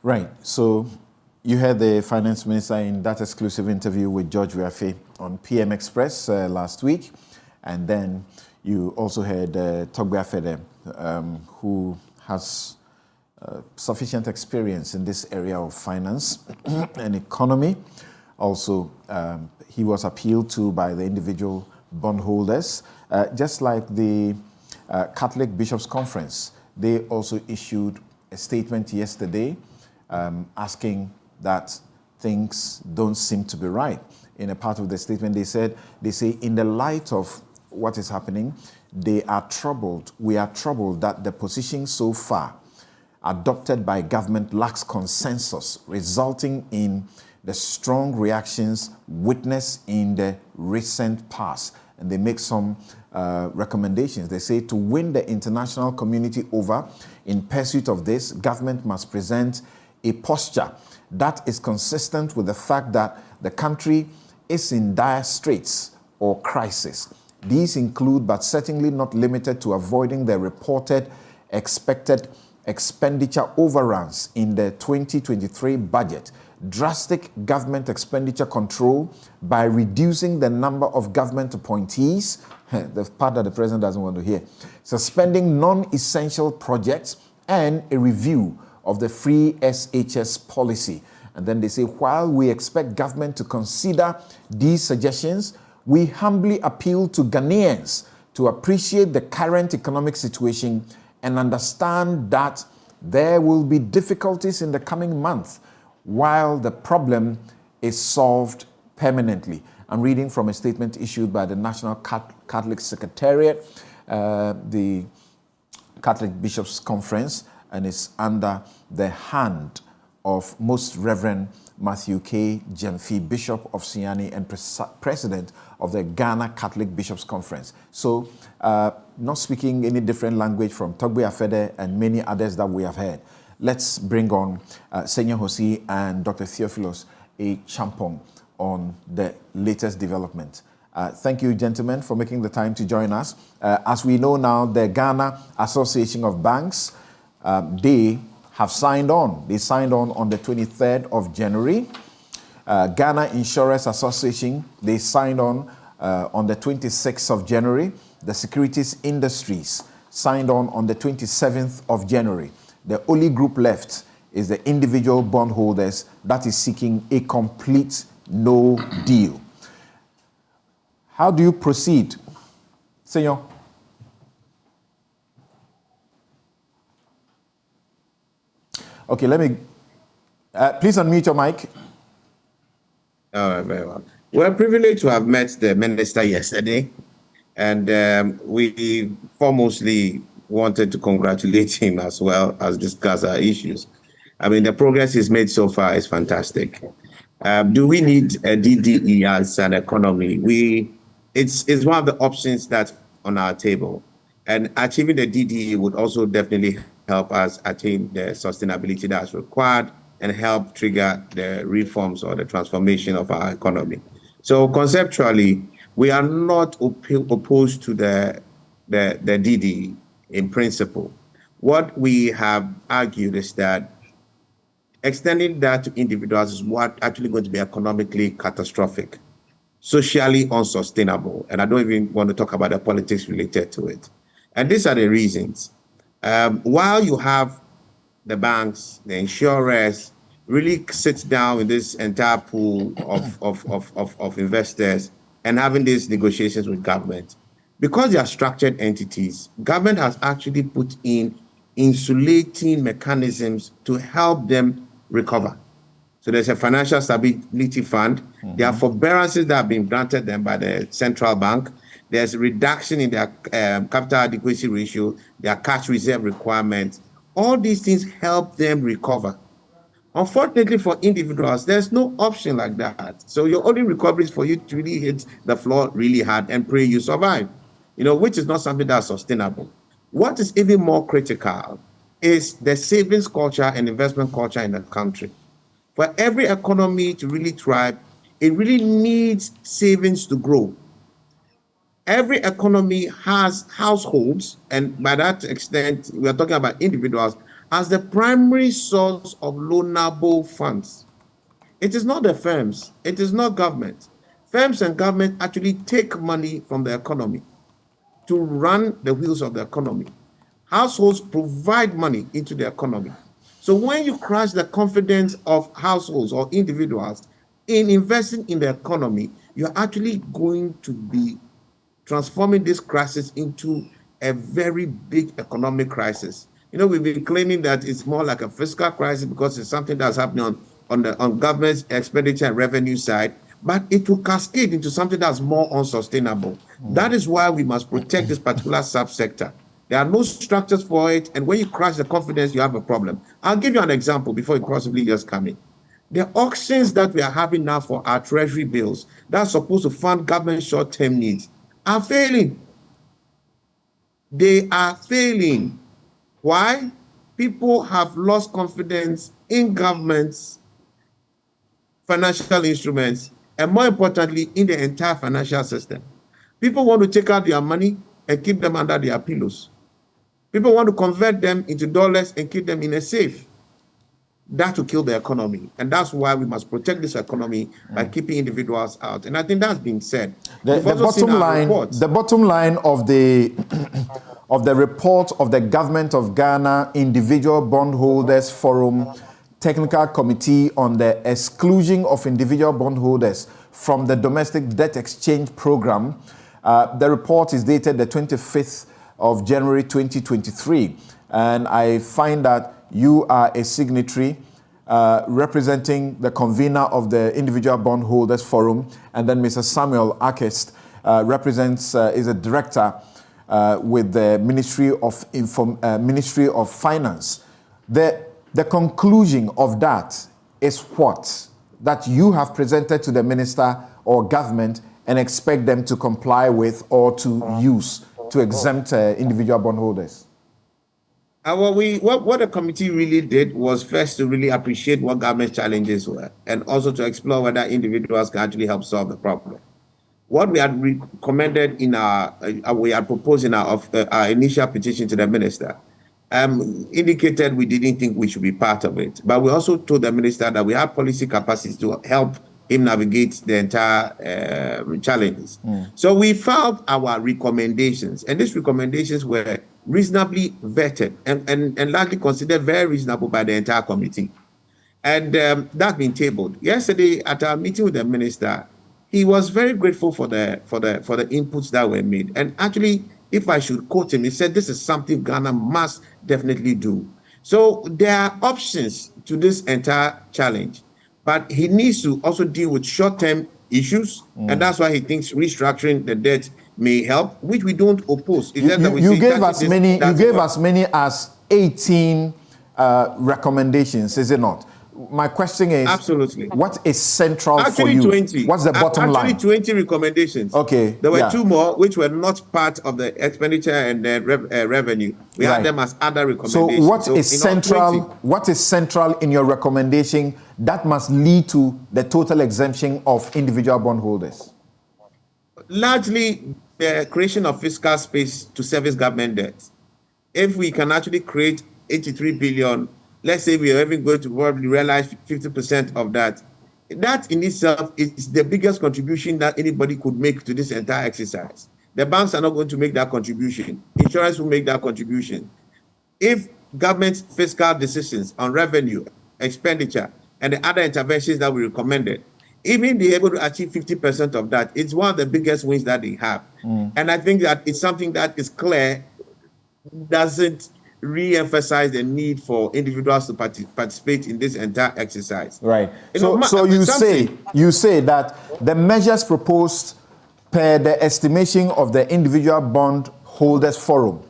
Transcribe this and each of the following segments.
Right. So you heard the finance minister in that exclusive interview with George Weafe on PM Express last week. And then you also heard Togbe Afede, who has sufficient experience in this area of finance and economy. Also, he was appealed to by the individual bondholders, just like the Catholic Bishops' Conference. They also issued a statement yesterday asking that things don't seem to be right. In a part of the statement, they say, in the light of what is happening, we are troubled that the position so far adopted by government lacks consensus, resulting in the strong reactions witnessed in the recent past. And they make some recommendations. They say to win the international community over in pursuit of this, government must present a posture that is consistent with the fact that the country is in dire straits or crisis. These include, but certainly not limited to, avoiding the reported expected expenditure overruns in the 2023 budget, drastic government expenditure control by reducing the number of government appointees, the part that the president doesn't want to hear, suspending non-essential projects, and a review of the free SHS policy. And then they say, while we expect government to consider these suggestions, we humbly appeal to Ghanaians to appreciate the current economic situation and understand that there will be difficulties in the coming month while the problem is solved permanently. I'm reading from a statement issued by the National Catholic Secretariat, the Catholic Bishops' Conference, and is under the hand of Most Reverend Matthew K. Jemfi, Bishop of Siani and President of the Ghana Catholic Bishops' Conference. So, not speaking any different language from Togbe Afede and many others that we have heard. Let's bring on Senyo Hosi and Dr. Theophilus A. Champong on the latest development. Thank you, gentlemen, for making the time to join us. As we know now, the Ghana Association of Banks, they have signed on. They signed on the 23rd of January. Ghana Insurance Association, they signed on the 26th of January. The Securities Industries signed on the 27th of January. The only group left is the individual bondholders that is seeking a complete no deal. How do you proceed, Senyo? Okay, let me, please unmute your mic. All right, very well. We're privileged to have met the minister yesterday, and we foremostly wanted to congratulate him as well as discuss our issues. I mean, the progress he's made so far is fantastic. Do we need a DDE as an economy? It's one of the options that's on our table, and achieving the DDE would also definitely help us attain the sustainability that's required and help trigger the reforms or the transformation of our economy. So conceptually, we are not opposed to the DDE in principle. What we have argued is that extending that to individuals is what actually going to be economically catastrophic, socially unsustainable, and I don't even want to talk about the politics related to it. And these are the reasons. While you have the banks, the insurers, really sit down in this entire pool of investors and having these negotiations with government, because they are structured entities, government has actually put in insulating mechanisms to help them recover. So there's a financial stability fund. Mm-hmm. There are forbearances that have been granted them by the central bank. There's a reduction in their capital adequacy ratio, their cash reserve requirements. All these things help them recover. Unfortunately for individuals, there's no option like that. So your only recovery is for you to really hit the floor really hard and pray you survive, which is not something that's sustainable. What is even more critical is the savings culture and investment culture in the country. For every economy to really thrive, it really needs savings to grow. Every economy has households, and by that extent, we are talking about individuals, as the primary source of loanable funds. It is not the firms, it is not government. Firms and government actually take money from the economy to run the wheels of the economy. Households provide money into the economy. So when you crush the confidence of households or individuals in investing in the economy, you're actually going to be transforming this crisis into a very big economic crisis. You know, we've been claiming that it's more like a fiscal crisis because it's something that's happening on government's expenditure and revenue side, but it will cascade into something that's more unsustainable. That is why we must protect this particular subsector. There are no structures for it, and when you crash the confidence, you have a problem. I'll give you an example before you possibly just come in. The auctions that we are having now for our treasury bills that's supposed to fund government short-term needs are failing. They are failing. Why? People have lost confidence in government's financial instruments, and more importantly, in the entire financial system. People want to take out their money and keep them under their pillows. People want to convert them into dollars and keep them in a safe. That will kill the economy. And that's why we must protect this economy by keeping individuals out. And I think that's been said. The bottom line of the of the report of the Government of Ghana Individual Bondholders Forum Technical Committee on the exclusion of individual bondholders from the Domestic Debt Exchange Program. The report is dated the 25th of January 2023. And I find that you are a signatory representing the convener of the Individual Bondholders Forum. And then Mr. Samuel Akest is a director with the Ministry of Finance. The conclusion of that is what? That you have presented to the minister or government and expect them to comply with or to use to exempt individual bondholders? What the committee really did was first to really appreciate what government challenges were and also to explore whether individuals can actually help solve the problem. What we had recommended we had proposed in our initial petition to the minister indicated we didn't think we should be part of it. But we also told the minister that we have policy capacity to help him navigate the entire challenges. So we filed our recommendations, and these recommendations were reasonably vetted and largely considered very reasonable by the entire committee. And that's been tabled. Yesterday, at our meeting with the minister, he was very grateful for the inputs that were made. And actually, if I should quote him, he said, this is something Ghana must definitely do. So there are options to this entire challenge, but he needs to also deal with short-term issues. And that's why he thinks restructuring the debt may help, which we don't oppose. You gave as many as 18 recommendations, is it not? My question is, absolutely, what is central for you? 20. What's the bottom line? Actually, 20 recommendations. Okay. There were two more which were not part of the expenditure and revenue. We had them as other recommendations. So what is central? What is central in your recommendation that must lead to the total exemption of individual bondholders? Largely, the creation of fiscal space to service government debt. If we can actually create 83 billion, let's say we are even going to probably realize 50% of that. That in itself is the biggest contribution that anybody could make to this entire exercise. The banks are not going to make that contribution. Insurance will make that contribution. If government's fiscal decisions on revenue, expenditure, and the other interventions that we recommended, even be able to achieve 50% of that, it's one of the biggest wins that they have. And I think that it's something that is clear, doesn't re-emphasize the need for individuals to participate in this entire exercise. Right. So you say that the measures proposed per the estimation of the Individual Bondholders Forum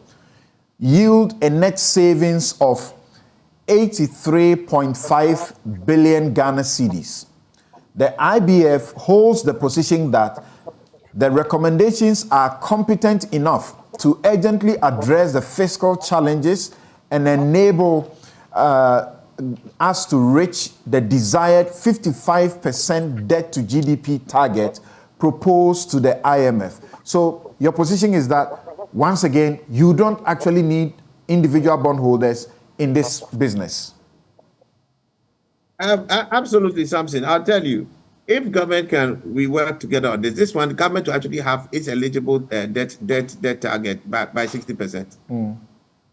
yield a net savings of 83.5 billion Ghana cedis. The IBF holds the position that the recommendations are competent enough to urgently address the fiscal challenges and enable us to reach the desired 55% debt to GDP target proposed to the IMF. So your position is that, once again, you don't actually need individual bondholders in this business? Absolutely, something. I'll tell you. If government we work together on this one, the government will actually have its eligible debt target by 60%.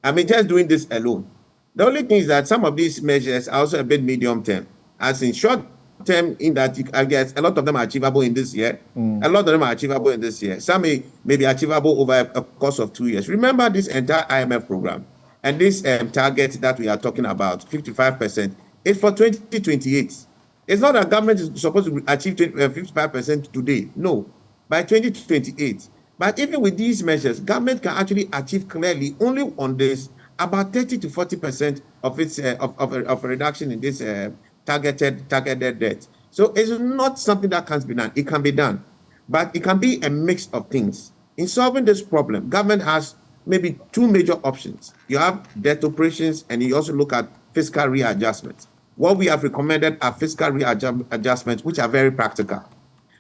I mean, just doing this alone. The only thing is that some of these measures are also a bit medium term, as in short term, in that I guess a lot of them are achievable in this year. A lot of them are achievable in this year. Some may be achievable over a course of 2 years. Remember this entire IMF program and this target that we are talking about, 55%, is for 2028. It's not that government is supposed to achieve 55% today. No, by 2028. But even with these measures, government can actually achieve clearly only on this about 30 to 40% of its of a reduction in this targeted debt. So it's not something that can't be done. It can be done, but it can be a mix of things. In solving this problem, government has maybe two major options. You have debt operations, and you also look at fiscal readjustments. What we have recommended are fiscal readjustments, which are very practical.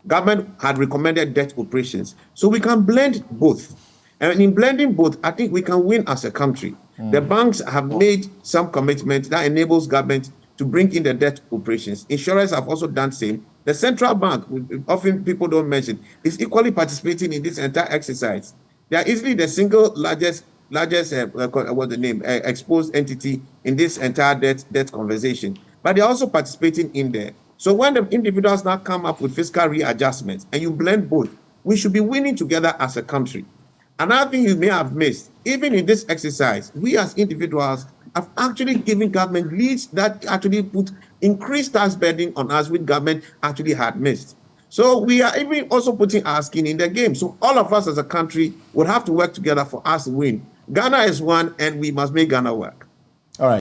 Government had recommended debt operations. So we can blend both. And in blending both, I think we can win as a country. The banks have made some commitment that enables government to bring in the debt operations. Insurers have also done the same. The central bank, often people don't mention, is equally participating in this entire exercise. They are easily the single largest exposed entity in this entire debt conversation. But they're also participating in there. So when the individuals now come up with fiscal readjustments and you blend both, we should be winning together as a country. Another thing you may have missed, even in this exercise, we as individuals have actually given government leads that actually put increased tax burden on us, which government actually had missed. So we are even also putting our skin in the game. So all of us as a country would have to work together for us to win. Ghana is one, and we must make Ghana work. All right.